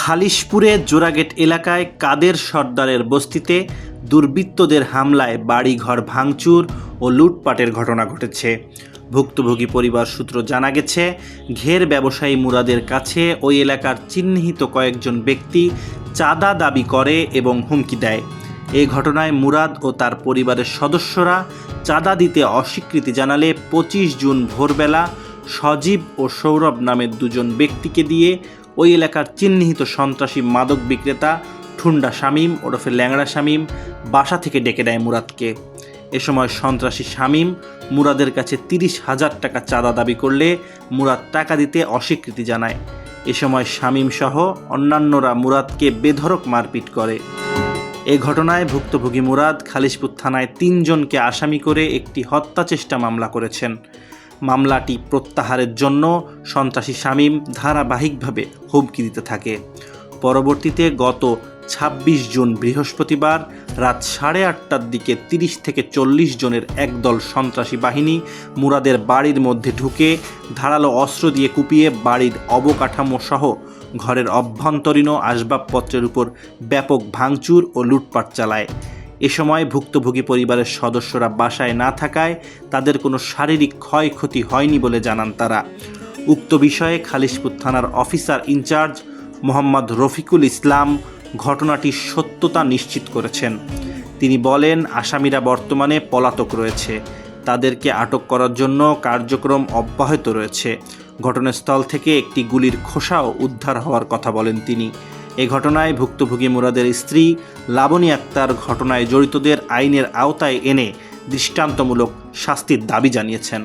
খালিশপুরে জোড়াগেট এলাকায় কাদের সর্দারের বস্তিতে দুর্বৃত্তদের হামলায় বাড়িঘর ভাঙচুর ও লুটপাটের ঘটনা ঘটেছে। ভুক্তভোগী পরিবার সূত্র জানা গেছে, ঘের ব্যবসায়ী মুরাদের কাছে ওই এলাকার চিহ্নিত কয়েকজন ব্যক্তি চাঁদা দাবি করে এবং হুমকি দেয়। এই ঘটনায় মুরাদ ও তার পরিবারের সদস্যরা চাঁদা দিতে অস্বীকৃতি জানালে 25 জুন ভোরবেলা সজীব ও সৌরভ নামের দুজন ব্যক্তিকে দিয়ে ওই এলাকার চিহ্নিত সন্ত্রাসী মাদক বিক্রেতা ঠুন্ডা শামীম ওরফে ল্যাংড়া শামীম বাসা থেকে ডেকে দেয় মুরাদকে। এ সময় সন্ত্রাসী শামীম মুরাদের কাছে 30,000 টাকা চাঁদা দাবি করলে মুরাদ টাকা দিতে অস্বীকৃতি জানায়। এ সময় শামীম সহ অন্যান্যরা মুরাদকে বেধড়ক মারপিট করে। এ ঘটনায় ভুক্তভোগী মুরাদ খালিশপুর থানায় 3 জনকে আসামি করে একটি হত্যা চেষ্টা মামলা করেছেন। মামলাটি প্রত্যাহারের জন্য সন্ত্রাসী শামীম ধারাবাহিকভাবে হুমকি দিতে থাকে। পরবর্তীতে গত 26 জুন বৃহস্পতিবার রাত 8:30টার দিকে 30 থেকে 40 জনের একদল সন্ত্রাসী বাহিনী মুরাদের বাড়ির মধ্যে ঢুকে ধারালো অস্ত্র দিয়ে কুপিয়ে বাড়ির অবকাঠামো সহ ঘরের অভ্যন্তরীণ আসবাবপত্রের উপর ব্যাপক ভাঙচুর ও লুটপাট চালায়। এ সময় ভুক্তভোগী পরিবারের সদস্যরা বাসায় না থাকায় তাদের কোনো শারীরিক ক্ষয়ক্ষতি হয়নি বলে জানান তারা। উক্ত বিষয়ে খালিশপুর থানার অফিসার ইনচার্জ মোহাম্মদ রফিকুল ইসলাম ঘটনাটির সত্যতা নিশ্চিত করেছেন। তিনি বলেন, আসামিরা বর্তমানে পলাতক রয়েছে, তাদেরকে আটক করার জন্য কার্যক্রম অব্যাহত রয়েছে। ঘটনাস্থল থেকে একটি গুলির খোসাও উদ্ধার হওয়ার কথা বলেন তিনি। এ ঘটনায় ভুক্তভোগী মুরাদের স্ত্রী লাবনী আক্তার ঘটনায় জড়িতদের আইনের আওতায় এনে দৃষ্টান্তমূলক শাস্তির দাবি জানিয়েছেন।